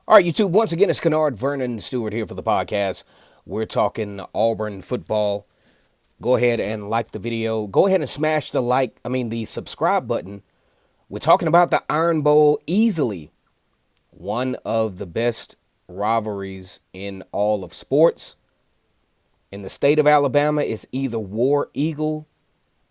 All right, YouTube, once again, it's Kennard Vernon Stewart here for the podcast. We're talking Auburn football. Go ahead and like the video. Go ahead and smash the subscribe button. We're talking about the Iron Bowl, easily one of the best rivalries in all of sports. In the state of Alabama, it's either War Eagle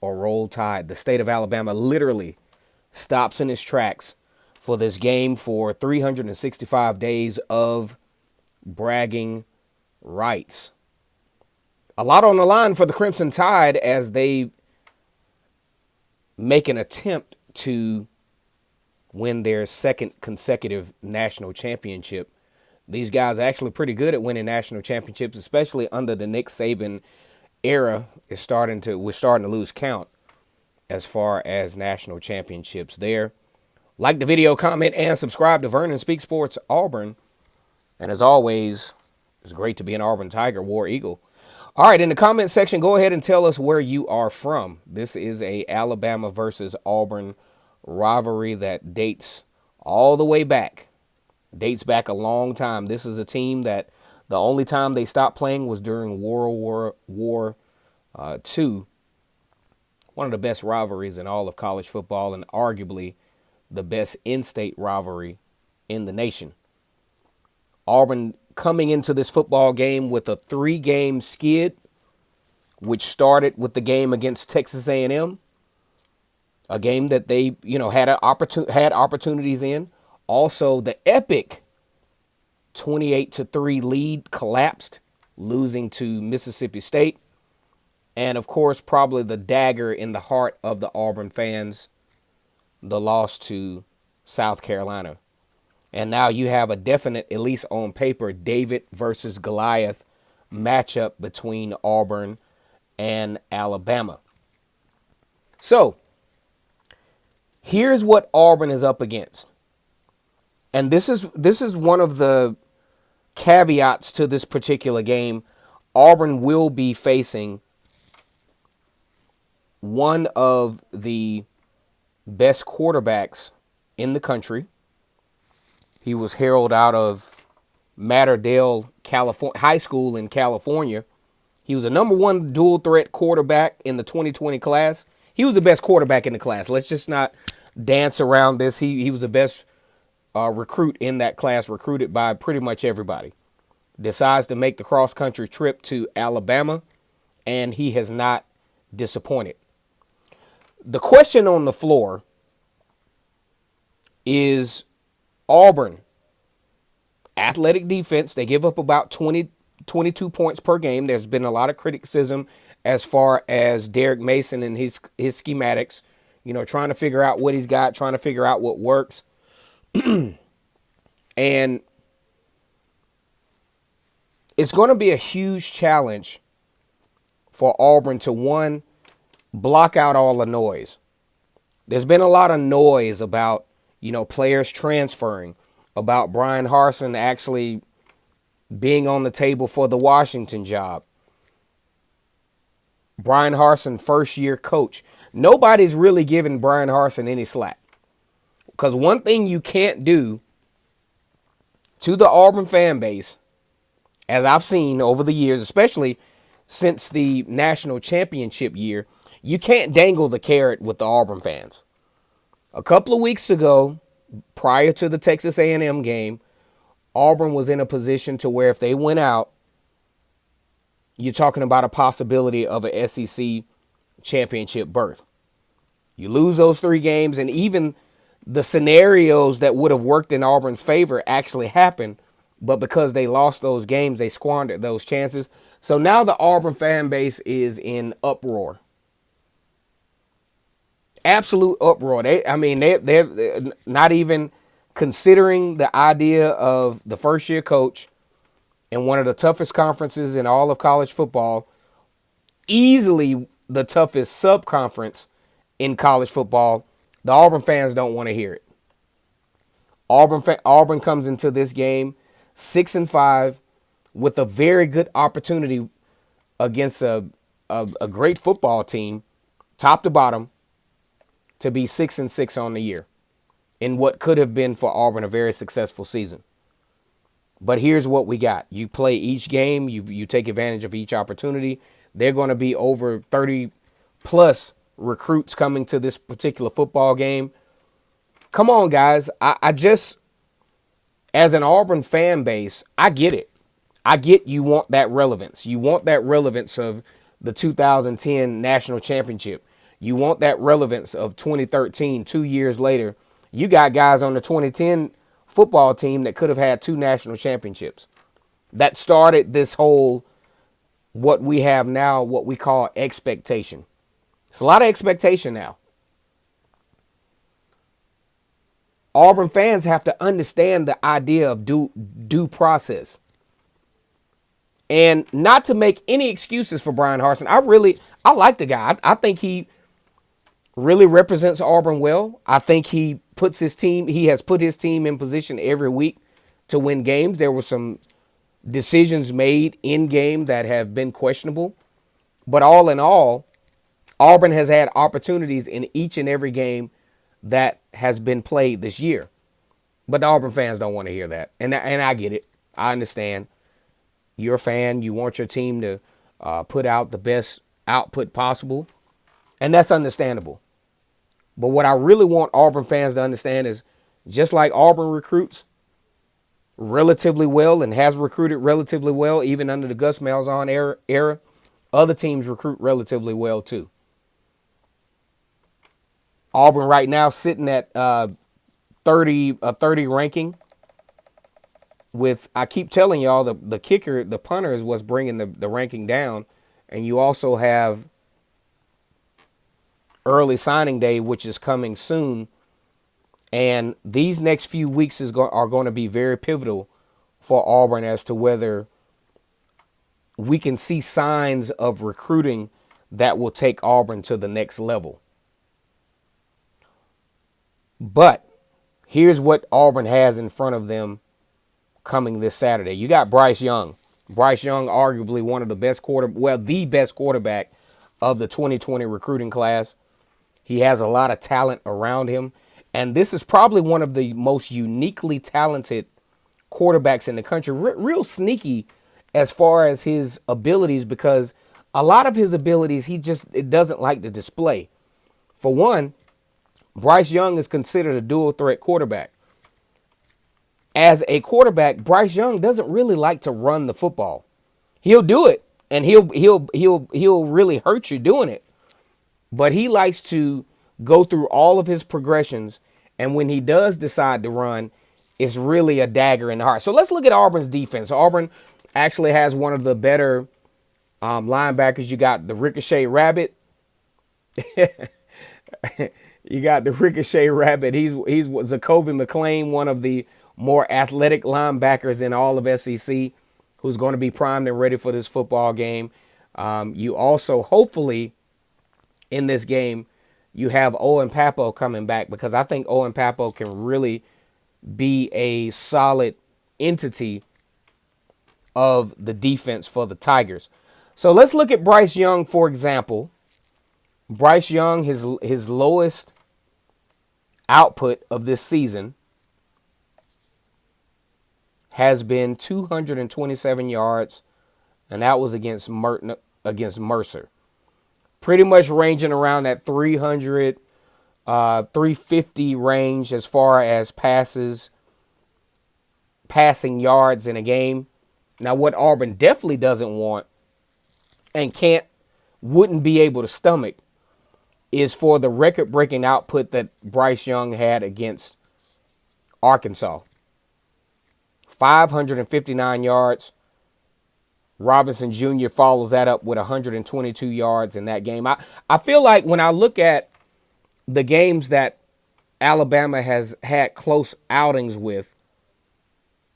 or Roll Tide. The state of Alabama literally stops in its tracks for this game for 365 days of bragging rights. A lot on the line for the Crimson Tide as they make an attempt to win their second consecutive national championship. These guys are actually pretty good at winning national championships, especially under the Nick Saban era. We're starting to lose count as far as national championships there. Like the video, comment, and subscribe to Vernon Speak Sports Auburn. And as always, it's great to be an Auburn Tiger, War Eagle. All right, in the comment section, go ahead and tell us where you are from. This is a Alabama versus Auburn rivalry that dates all the way back. Dates back a long time. This is a team that the only time they stopped playing was during World War II. One of the best rivalries in all of college football and arguably the best in-state rivalry in the nation. Auburn coming into this football game with a 3-game skid, which started with the game against Texas A&M, a game that they, had opportunities in. Also, the epic 28-3 lead collapsed, losing to Mississippi State. And of course, probably the dagger in the heart of the Auburn fans, the loss to South Carolina. And now you have a definite, at least on paper, David versus Goliath matchup between Auburn and Alabama. So here's what Auburn is up against. And this is one of the caveats to this particular game. Auburn will be facing one of the best quarterbacks in the country. He was heralded out of Matterdale, California, high school in California. He was a number one dual threat quarterback in the 2020 class. He was the best quarterback in the class. Let's just not dance around this. He was the best recruit in that class, recruited by pretty much everybody. Decides to make the cross-country trip to Alabama, and he has not disappointed. The question on the floor is Auburn. Athletic defense, they give up about 22 points per game. There's been a lot of criticism as far as Derek Mason and his schematics, trying to figure out what he's got, trying to figure out what works. And it's going to be a huge challenge for Auburn to, one, block out all the noise. There's been a lot of noise about, players transferring, about Brian Harsin actually being on the table for the Washington job. Brian Harsin, first-year coach. Nobody's really giving Brian Harsin any slack. Because one thing you can't do to the Auburn fan base, as I've seen over the years, especially since the national championship year, you can't dangle the carrot with the Auburn fans. A couple of weeks ago, prior to the Texas A&M game, Auburn was in a position to where if they went out, you're talking about a possibility of an SEC championship berth. You lose those 3 games, and even the scenarios that would have worked in Auburn's favor actually happened, but because they lost those games, they squandered those chances. So now the Auburn fan base is in uproar. Absolute uproar. They're not even considering the idea of the first-year coach in one of the toughest conferences in all of college football, easily the toughest sub-conference in college football. The Auburn fans don't want to hear it. Auburn comes into this game 6-5 with a very good opportunity against a great football team, top to bottom, to be 6-6 on the year in what could have been for Auburn a very successful season. But here's what we got. You play each game, you take advantage of each opportunity. They're going to be over 30 plus recruits coming to this particular football game. Come on, guys. I just, as an Auburn fan base, I get it. I get you want that relevance. You want that relevance of the 2010 national championship. You want that relevance of 2013, 2 years later. You got guys on the 2010 football team that could have had two national championships. That started this whole, what we have now, what we call expectation. It's a lot of expectation now. Auburn fans have to understand the idea of due process. And not to make any excuses for Brian Harsin. I like the guy. I think he really represents Auburn well. I think he has put his team in position every week to win games. There were some decisions made in game that have been questionable. But all in all, Auburn has had opportunities in each and every game that has been played this year. But the Auburn fans don't want to hear that. And I get it. I understand. You're a fan. You want your team to put out the best output possible. And that's understandable. But what I really want Auburn fans to understand is, just like Auburn recruits relatively well and has recruited relatively well, even under the Gus Malzahn era, other teams recruit relatively well too. Auburn right now sitting at 30 ranking. With, I keep telling y'all, the kicker, the punter is what's bringing the ranking down. And you also have early signing day, which is coming soon. And these next few weeks are going to be very pivotal for Auburn as to whether we can see signs of recruiting that will take Auburn to the next level. But here's what Auburn has in front of them coming this Saturday. You got Bryce Young. Bryce Young, arguably one of the the best quarterback of the 2020 recruiting class. He has a lot of talent around him. And this is probably one of the most uniquely talented quarterbacks in the country. Real sneaky as far as his abilities, because a lot of his abilities it doesn't like to display. For one, Bryce Young is considered a dual threat quarterback. As a quarterback, Bryce Young doesn't really like to run the football. He'll do it, and he'll really hurt you doing it. But he likes to go through all of his progressions, and when he does decide to run, it's really a dagger in the heart. So let's look at Auburn's defense. Auburn actually has one of the better linebackers. You got the Ricochet Rabbit. You got the Ricochet Rabbit. He's Zacoby McClain, one of the more athletic linebackers in all of SEC, who's going to be primed and ready for this football game. You also, hopefully, in this game, you have Owen Pappoe coming back, because I think Owen Pappoe can really be a solid entity of the defense for the Tigers. So let's look at Bryce Young, for example. Bryce Young, his lowest output of this season has been 227 yards, and that was against Mercer. Pretty much ranging around that 300, 350 range as far as passing yards in a game. Now, what Auburn definitely doesn't want and wouldn't be able to stomach is for the record-breaking output that Bryce Young had against Arkansas. 559 yards. Robinson Jr. follows that up with 122 yards in that game. I feel like when I look at the games that Alabama has had close outings with,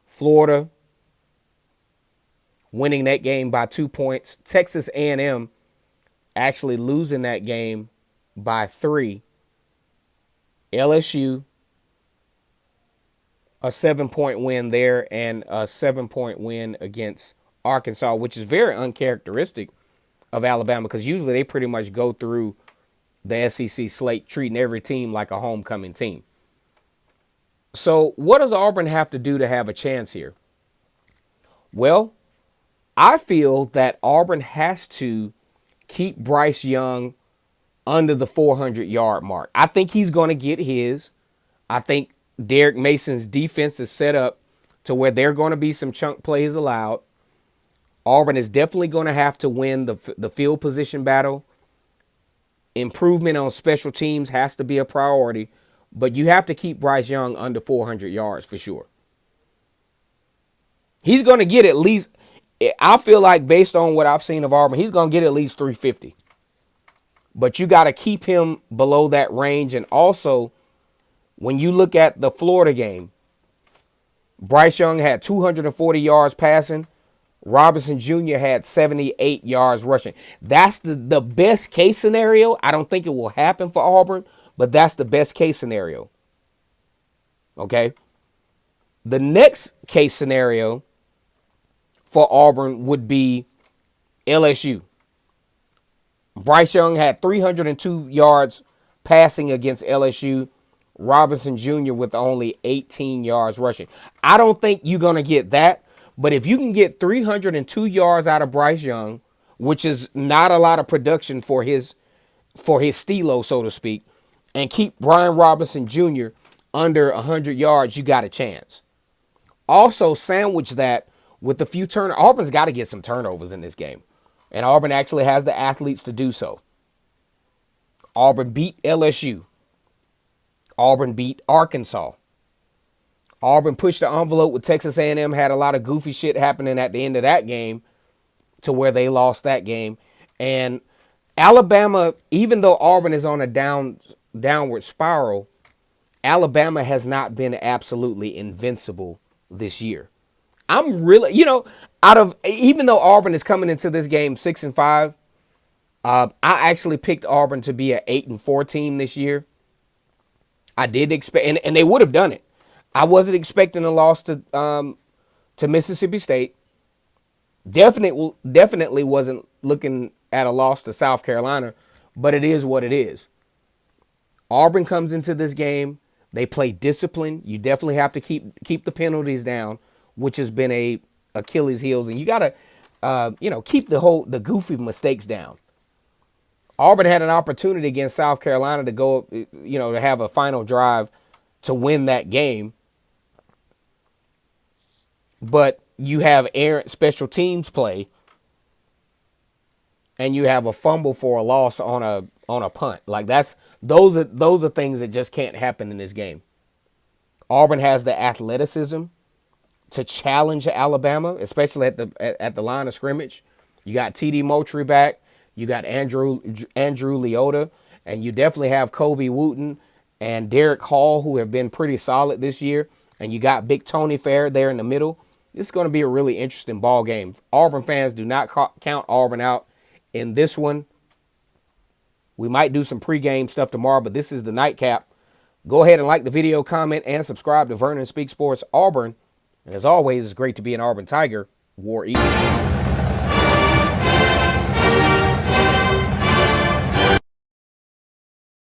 Florida winning that game by 2 points, Texas A&M actually losing that game by 3, LSU a 7-point win there, and a 7-point win against Arkansas, which is very uncharacteristic of Alabama, because usually they pretty much go through the SEC slate treating every team like a homecoming team. So what does Auburn have to do to have a chance here? Well, I feel that Auburn has to keep Bryce Young under the 400-yard mark. I think he's going to get his. I think Derek Mason's defense is set up to where there are going to be some chunk plays allowed. Auburn is definitely going to have to win the field position battle. Improvement on special teams has to be a priority, but you have to keep Bryce Young under 400 yards for sure. He's going to get at least, I feel like based on what I've seen of Auburn, he's going to get at least 350. But you got to keep him below that range. And also, when you look at the Florida game, Bryce Young had 240 yards passing. Robinson Jr. had 78 yards rushing. That's the best case scenario. I don't think it will happen for Auburn, but that's the best case scenario. Okay? The next case scenario for Auburn would be LSU. Bryce Young had 302 yards passing against LSU. Robinson Jr. with only 18 yards rushing. I don't think you're going to get that. But if you can get 302 yards out of Bryce Young, which is not a lot of production for his stilo, so to speak, and keep Brian Robinson Jr. under 100 yards, you got a chance. Also, sandwich that with a few turnovers. Auburn's got to get some turnovers in this game. And Auburn actually has the athletes to do so. Auburn beat LSU. Auburn beat Arkansas. Auburn pushed the envelope with Texas A&M, had a lot of goofy shit happening at the end of that game to where they lost that game. And Alabama, even though Auburn is on a downward spiral, Alabama has not been absolutely invincible this year. I'm really, even though Auburn is coming into this game 6-5, I actually picked Auburn to be an 8-4 team this year. I did expect, and they would have done it. I wasn't expecting a loss to Mississippi State. Definitely wasn't looking at a loss to South Carolina, but it is what it is. Auburn comes into this game. They play discipline. You definitely have to keep the penalties down, which has been a Achilles heels, and you got to keep the goofy mistakes down. Auburn had an opportunity against South Carolina to go, to have a final drive to win that game. But you have errant special teams play, and you have a fumble for a loss on a punt. Like those are things that just can't happen in this game. Auburn has the athleticism to challenge Alabama, especially at the line of scrimmage. You got T.D. Moultrie back. You got Andrew Leota, and you definitely have Kobe Wooten and Derek Hall, who have been pretty solid this year. And you got Big Tony Fair there in the middle. This is going to be a really interesting ball game. Auburn fans, do not count Auburn out in this one. We might do some pregame stuff tomorrow, but this is the nightcap. Go ahead and like the video, comment, and subscribe to Vernon Speaks Sports Auburn. And as always, it's great to be an Auburn Tiger. War Eagle.